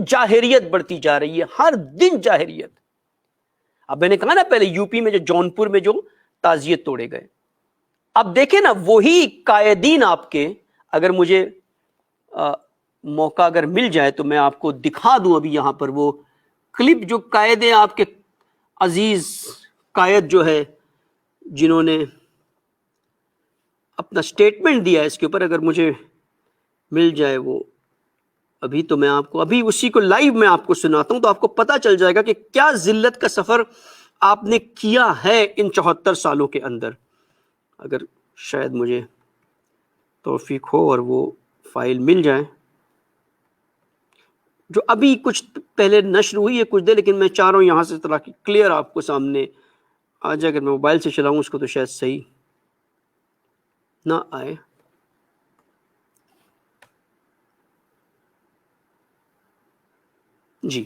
دن جاہریت بڑھتی جا رہی ہے، ہر دن جاہریت. اب میں نے کہا نا پہلے یو پی میں جو جونپور میں جو تعزیت توڑے گئے، اب دیکھیں نا وہی قائدین آپ کے، اگر مجھے موقع اگر مل جائے تو میں آپ کو دکھا دوں ابھی یہاں پر وہ کلپ، جو قائد ہیں آپ کے عزیز قائد جو ہے جنہوں نے اپنا سٹیٹمنٹ دیا ہے اس کے اوپر، اگر مجھے مل جائے وہ ابھی، تو میں آپ کو ابھی اسی کو لائیو میں آپ کو سناتا ہوں، تو آپ کو پتہ چل جائے گا کہ کیا ذلت کا سفر آپ نے کیا ہے ان 74 سالوں کے اندر. اگر شاید مجھے توفیق ہو اور وہ فائل مل جائے جو ابھی کچھ پہلے نشر ہوئی ہے کچھ دیر، لیکن میں چاہ رہا ہوں یہاں سے طرح کی کلیئر آپ کو سامنے آ جائے. اگر میں موبائل سے چلاؤں اس کو تو شاید صحیح نہ آئے. جی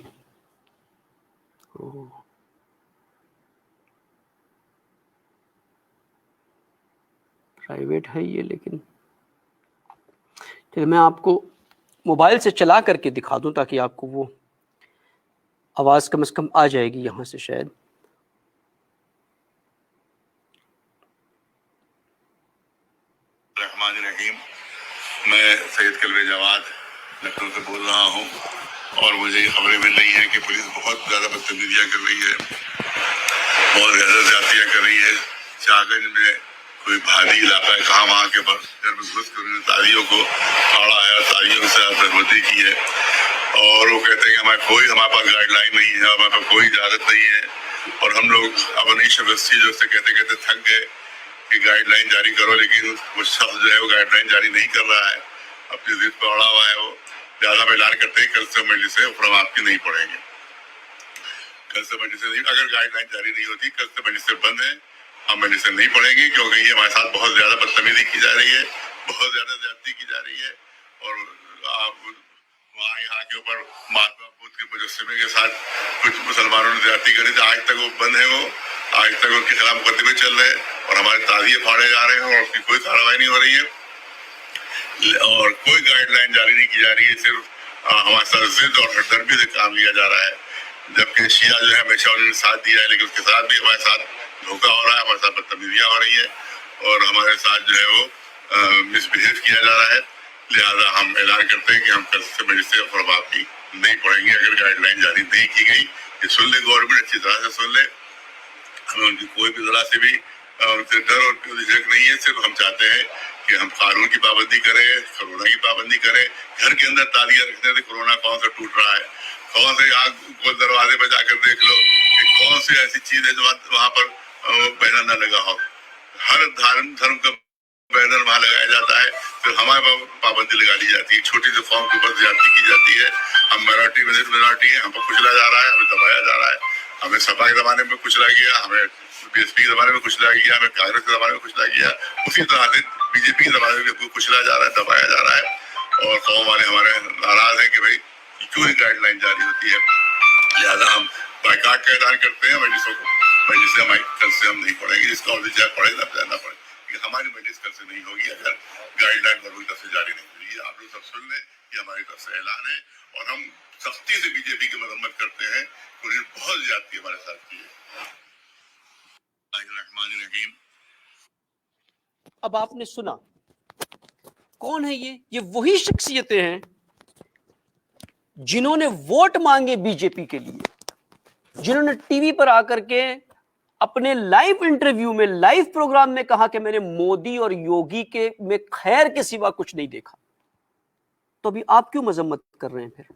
پرائیویٹ ہے یہ، لیکن چلے میں آپ کو موبائل سے چلا کر کے دکھا دوں تاکہ آپ کو وہ آواز کم از کم آ جائے گی یہاں سے شاید. الرحمن الرحیم. میں سید کلوے جواد لکھنؤ سے بول رہا ہوں، اور مجھے یہ خبریں مل رہی ہیں کہ پولیس بہت زیادہ بدتمیزیاں کر رہی ہے، بہت زیادہ زیادتیاں کر رہی ہے. شاہگنج میں کوئی بھاری علاقہ ہے، کہاں وہاں کے گھر میں گھس کر انہوں نے تازیوں کو پھاڑا ہے، تازیوں سے بدمزی کی ہے، اور وہ کہتے ہیں کہ ہمارے پاس گائیڈ لائن نہیں ہے، ہمارے پاس کوئی اجازت نہیں ہے. اور ہم لوگ اپنی شبستی جو سے کہتے کہتے تھک گئے کہ گائیڈ لائن جاری کرو، لیکن وہ شخص جو ہے وہ گائیڈ لائن جاری نہیں کر رہا ہے، اپنی ضد پہ اڑا ہوا ہے. وہ زیادہ میں اعلان کرتے ہیں کل سے مجلس آپ کی نہیں پڑھیں گے، کل سے مجلس اگر گائیڈ لائن جاری نہیں ہوتی کل سے مجلس بند ہے، ہم مجلس نہیں پڑھیں گے، کیونکہ یہ ہمارے ساتھ بہت زیادہ بدتمیزی کی جا رہی ہے، بہت زیادہ زیادتی کی جا رہی ہے. اور آپ وہاں یہاں کے اوپر مہاتما بدھ کے مجسمے کے ساتھ کچھ مسلمانوں نے زیادتی کری تھی، آج تک وہ بند ہے، وہ آج تک ان کے خلاف مقدمے چل رہے ہیں اور ہمارے تعزیے پھاڑے جا رہے ہیں اور اس کی کوئی کارروائی نہیں ہو رہی ہے اور کوئی گائیڈ لائن جاری نہیں کی جا رہی ہے. صرف ہمارے ساتھ ضد اور ہردرمی سے کام لیا جا رہا ہے، جبکہ شیعہ جو ہے ہمیشہ انہوں نے ساتھ دیا ہے، لیکن اس کے ساتھ بھی ہمارے ساتھ دھوکہ ہو رہا ہے، ہمارے ساتھ بدتمیزیاں ہو رہی ہیں اور ہمارے ساتھ جو ہے وہ مس بہیو کیا جا رہا ہے. لہذا ہم اعلان کرتے ہیں کہ ہم کل سے مجلس فرباب کی نہیں پڑھیں گے اگر گائیڈ لائن جاری نہیں کی گئی. یہ سن لے گورنمنٹ، اچھی طرح سے سن لے. ہمیں ان کی کوئی بھی ذرا سے بھی ان سے ڈر اور جھجک نہیں ہے، صرف ہم چاہتے ہیں کہ ہم قانون کی پابندی کریں، کرونا کی پابندی کریں. گھر کے اندر تازیہ رکھنے سے کرونا کون سا ٹوٹ رہا ہے، کون سے یہاں گول دروازے پہ جا کر دیکھ لو کہ کون سی ایسی چیز ہے جو وہاں پر بینر نہ لگا ہو. ہر دھرم کا بینر وہاں لگایا جاتا ہے، پھر ہمارے پابندی لگا دی جاتی ہے. چھوٹی سی قوم کے اوپر زیادتی کی جاتی ہے. ہم مینارٹی ہیں، ہم کو کچلا جا رہا ہے، ہمیں دبایا جا رہا ہے. ہمیں سپا کے زمانے میں کچلا گیا، ہمیں بی ایس پی کے زمانے میں کچلا گیا، ہمیں کانگریس کے زمانے میں کچلا گیا، اسی طرح سے بی جے پی کے زمانے میں کچلا جا رہا ہے، دبایا جا رہا ہے. اور قوم والے ہمارے ناراض ہیں کہ بھائی کیوں گائیڈ لائن جاری ہوتی ہے. لہٰذا ہم بائیکاٹ کا اعلان کرتے ہیں مجلسوں کو. مجلس ہماری کل سے ہم نہیں پڑھیں گے، جس کا اور چاہے پڑھے نہ پڑھے، کہ ہماری مجلس کل سے نہیں ہوگی اگر گائیڈ لائن ضروری طرف سے جاری نہیں ہوگی. آپ لوگ سب سن لیں کہ ہماری طرف سے اعلان ہے اور ہم سختی سے بی جے پی کی مذمت کرتے ہیں. انہیں بہت زیادتی ہمارے ساتھ کی ہے. الرحمن الرحیم. اب آپ نے سنا کون ہے یہ وہی شخصیتیں ہیں جنہوں نے ووٹ مانگے بی جے پی کے لیے، جنہوں نے ٹی وی پر آ کر کے اپنے لائیو انٹرویو میں، لائیو پروگرام میں کہا کہ میں نے مودی اور یوگی کے میں خیر کے سوا کچھ نہیں دیکھا. تو ابھی آپ کیوں مذمت کر رہے ہیں؟ پھر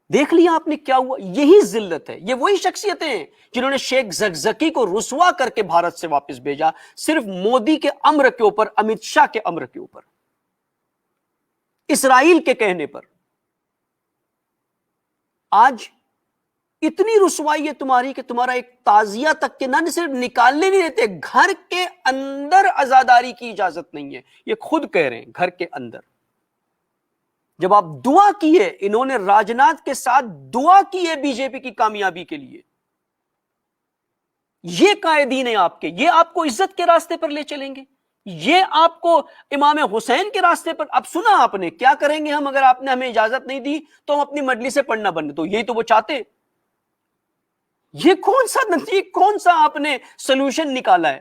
دیکھ لیا آپ نے کیا ہوا. یہی ذلت ہے. یہ وہی شخصیتیں ہیں جنہوں نے شیخ زکزکی کو رسوا کر کے بھارت سے واپس بھیجا، صرف مودی کے امر کے اوپر، امت شاہ کے امر کے اوپر، اسرائیل کے کہنے پر. آج اتنی رسوائی ہے تمہاری کہ تمہارا ایک تعزیہ تک کے نہ صرف نکالنے نہیں دیتے، گھر کے اندر عزاداری کی اجازت نہیں ہے. یہ خود کہہ رہے ہیں گھر کے اندر. جب آپ دعا کیے، انہوں نے راجناتھ کے ساتھ دعا کی ہے بی جے پی کی کامیابی کے لیے. یہ قائدین ہیں آپ کے، یہ آپ کو عزت کے راستے پر لے چلیں گے. یہ آپ کو امام حسین کے راستے پر، اب سنا آپ نے کیا کریں گے ہم اگر آپ نے ہمیں اجازت نہیں دی تو ہم اپنی مجلس سے پڑھنا بند، تو یہی تو وہ چاہتے. یہ کون سا آپ نے سلوشن نکالا ہے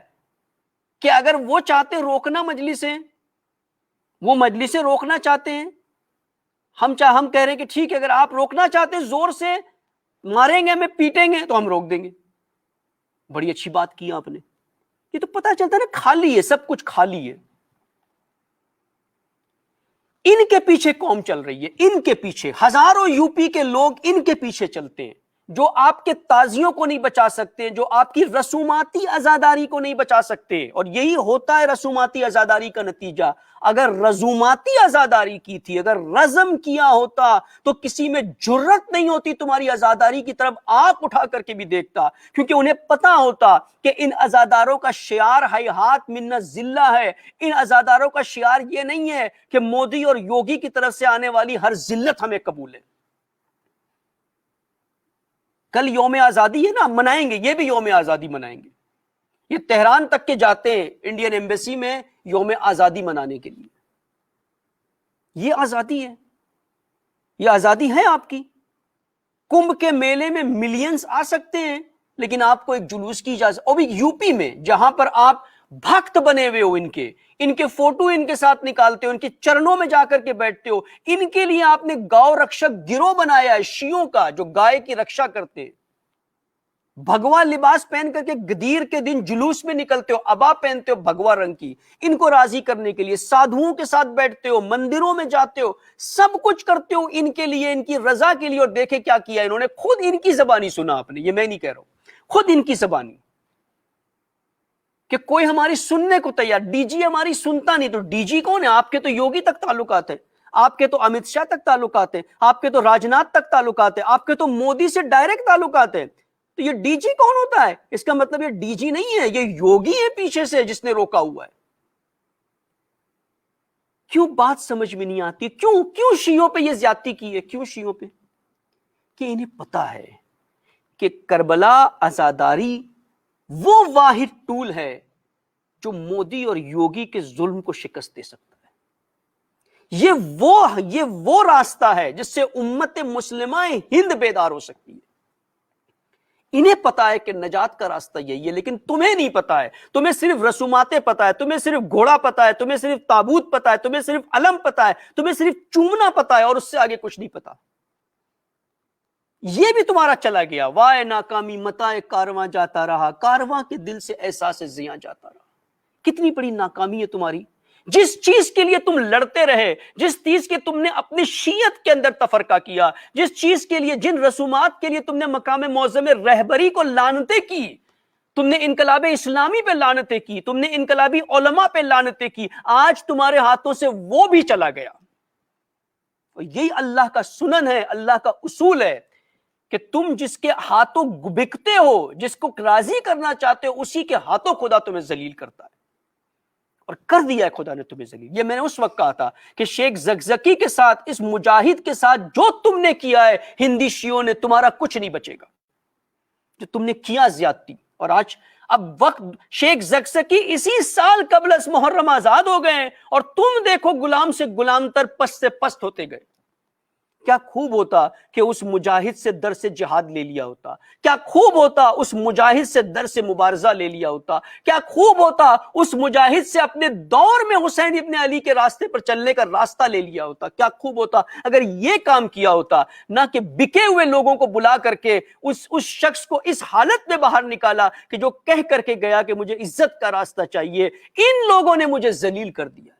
کہ اگر وہ چاہتے روکنا مجلسیں، وہ مجلسیں روکنا چاہتے ہیں، ہم کہہ رہے ہیں کہ ٹھیک ہے اگر آپ روکنا چاہتے ہیں، زور سے ماریں گے ہمیں، پیٹیں گے تو ہم روک دیں گے. بڑی اچھی بات کی آپ نے. یہ تو پتا چلتا ہے نا خالی ہے، سب کچھ خالی ہے. ان کے پیچھے قوم چل رہی ہے، ان کے پیچھے ہزاروں یو پی کے لوگ ان کے پیچھے چلتے ہیں، جو آپ کے تازیوں کو نہیں بچا سکتے، جو آپ کی رسوماتی عزاداری کو نہیں بچا سکتے. اور یہی ہوتا ہے رسوماتی عزاداری کا نتیجہ. اگر رسوماتی عزاداری کی تھی، اگر رزم کیا ہوتا تو کسی میں جرت نہیں ہوتی تمہاری عزاداری کی طرف آنکھ اٹھا کر کے بھی دیکھتا، کیونکہ انہیں پتا ہوتا کہ ان عزاداروں کا شعار ہیہات من الذلہ ہے. ان عزاداروں کا شعار یہ نہیں ہے کہ مودی اور یوگی کی طرف سے آنے والی ہر ذلت ہمیں قبول ہے. کل یوم آزادی ہے نا، منائیں گے، یہ بھی یوم آزادی منائیں گے. یہ تہران تک کے جاتے ہیں انڈین ایمبیسی میں یوم آزادی منانے کے لیے. یہ آزادی ہے، یہ آزادی ہے آپ کی. کمبھ کے میلے میں ملینز آ سکتے ہیں، لیکن آپ کو ایک جلوس کی اجازت، اور بھی یو پی میں جہاں پر آپ بھکت بنے ہوئے ہو، ان کے فوٹو ان کے ساتھ نکالتے ہو، ان کے چرنوں میں جا کر کے بیٹھتے ہو. ان کے لیے آپ نے گاؤ رکشک گروہ بنایا ہے شیعوں کا، جو گائے کی رکشا کرتے ہیں. بھگوا لباس پہن کر کے گدیر کے دن جلوس میں نکلتے ہو، ابا پہنتے ہو بھگوا رنگ کی، ان کو راضی کرنے کے لیے سادھوؤں کے ساتھ بیٹھتے ہو، مندروں میں جاتے ہو، سب کچھ کرتے ہو ان کے لیے، ان کی رضا کے لیے. اور دیکھیں کیا کیا انہوں نے، خود ان کی زبانی سنا آپ نے، یہ میں نہیں کہہ رہا ہوں، خود ان کی زبانی، کہ کوئی ہماری سننے کو تیار، ڈی جی ہماری سنتا نہیں. تو ڈی جی کون ہے؟ آپ کے تو یوگی تک تعلقات ہیں، آپ کے تو امیت شاہ تک تعلقات ہیں، آپ کے تو راجناتھ تک تعلقات ہیں، آپ کے تو مودی سے ڈائریکٹ تعلقات ہیں. تو یہ ڈی جی کون ہوتا ہے؟ اس کا مطلب یہ ڈی جی نہیں ہے، یہ یوگی ہے پیچھے سے جس نے روکا ہوا ہے. کیوں بات سمجھ میں نہیں آتی؟ کیوں شیعوں پہ یہ زیادتی کی ہے؟ کیوں شیعوں پہ؟ کہ انہیں پتا ہے کہ کربلا عزاداری وہ واحد ٹول ہے جو مودی اور یوگی کے ظلم کو شکست دے سکتا ہے. یہ وہ راستہ ہے جس سے امت مسلمہ ہند بیدار ہو سکتی ہے. انہیں پتا ہے کہ نجات کا راستہ یہی ہے، لیکن تمہیں نہیں پتا ہے. تمہیں صرف رسوماتیں پتا ہے، تمہیں صرف گھوڑا پتا ہے، تمہیں صرف تابوت پتا ہے، تمہیں صرف علم پتا ہے، تمہیں صرف چومنا پتا ہے، اور اس سے آگے کچھ نہیں پتا. یہ بھی تمہارا چلا گیا. وائے ناکامی متائے کارواں جاتا رہا، کارواں کے دل سے احساس زیاں جاتا رہا. کتنی بڑی ناکامی ہے تمہاری. جس چیز کے لیے تم لڑتے رہے، جس چیز کے تم نے اپنی شیعت کے اندر تفرقہ کیا، جس چیز کے لیے، جن رسومات کے لیے تم نے مقام معظم رہبری کو لعنتیں کی، تم نے انقلاب اسلامی پہ لعنتیں کی، تم نے انقلابی علماء پہ لعنتیں کی، آج تمہارے ہاتھوں سے وہ بھی چلا گیا. اور یہی اللہ کا سنن ہے، اللہ کا اصول ہے کہ تم جس کے ہاتھوں بکتے ہو، جس کو راضی کرنا چاہتے ہو، اسی کے ہاتھوں خدا تمہیں ذلیل کرتا ہے. اور کر دیا ہے خدا نے تمہیں ذلیل. یہ میں نے اس وقت کہا تھا کہ شیخ زکزکی کے ساتھ، اس مجاہد کے ساتھ جو تم نے کیا ہے ہندی شیعوں نے، تمہارا کچھ نہیں بچے گا. جو تم نے کیا زیادتی. اور آج اب وقت، شیخ زکزکی اسی سال قبل از محرم آزاد ہو گئے ہیں، اور تم دیکھو غلام سے غلام تر، پست سے پست ہوتے گئے. کیا خوب ہوتا کہ اس مجاہد سے درس جہاد لے لیا ہوتا. کیا خوب ہوتا اس مجاہد سے درس مبارزہ لے لیا ہوتا. کیا خوب ہوتا اس مجاہد سے اپنے دور میں حسین ابن علی کے راستے پر چلنے کا راستہ لے لیا ہوتا. کیا خوب ہوتا اگر یہ کام کیا ہوتا، نہ کہ بکے ہوئے لوگوں کو بلا کر کے اس شخص کو اس حالت میں باہر نکالا کہ جو کہہ کر کے گیا کہ مجھے عزت کا راستہ چاہیے، ان لوگوں نے مجھے ذلیل کر دیا.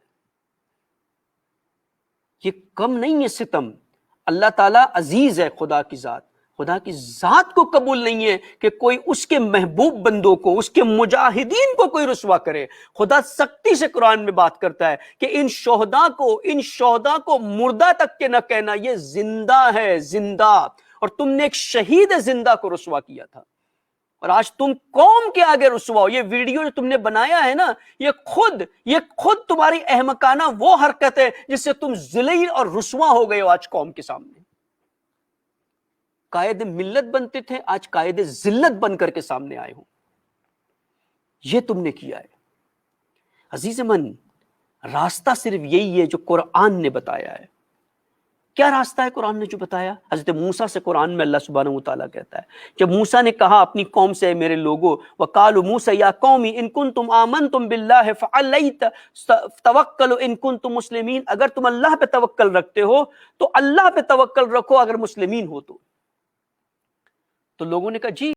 یہ کم نہیں ہے ستم. اللہ تعالیٰ عزیز ہے. خدا کی ذات کو قبول نہیں ہے کہ کوئی اس کے محبوب بندوں کو، اس کے مجاہدین کو کوئی رسوا کرے. خدا سختی سے قرآن میں بات کرتا ہے کہ ان شہداء کو مردہ تک کے نہ کہنا، یہ زندہ ہے، زندہ. اور تم نے ایک شہید زندہ کو رسوا کیا تھا، اور آج تم قوم کے آگے رسوا ہو. یہ ویڈیو جو تم نے بنایا ہے نا، یہ خود تمہاری احمقانہ وہ حرکت ہے جس سے تم ذلیل اور رسوا ہو گئے ہو آج قوم کے سامنے. قائد ملت بنتے تھے، آج قائد ذلت بن کر کے سامنے آئے ہو. یہ تم نے کیا ہے. عزیز من، راستہ صرف یہی ہے جو قرآن نے بتایا ہے۔ کیا راستہ ہے قرآن نے جو بتایا؟ حضرت موسیٰ سے قرآن میں اللہ سبحانہ وتعالیٰ کہتا ہے، جب موسیٰ نے کہا اپنی قوم سے، میرے لوگوں، وَقَالُوا مُوسَىٰ يَا قَوْمِ إِن كُنتُمْ آمَنْتُمْ بِاللَّهِ فَعَلَيْهِ تَوَكَّلُوا إِن كُنتُمْ مُسْلِمِينَ، اگر تم اللہ پہ توکل رکھتے ہو تو اللہ پہ توکل رکھو اگر مسلمین ہو تو لوگوں نے کہا جی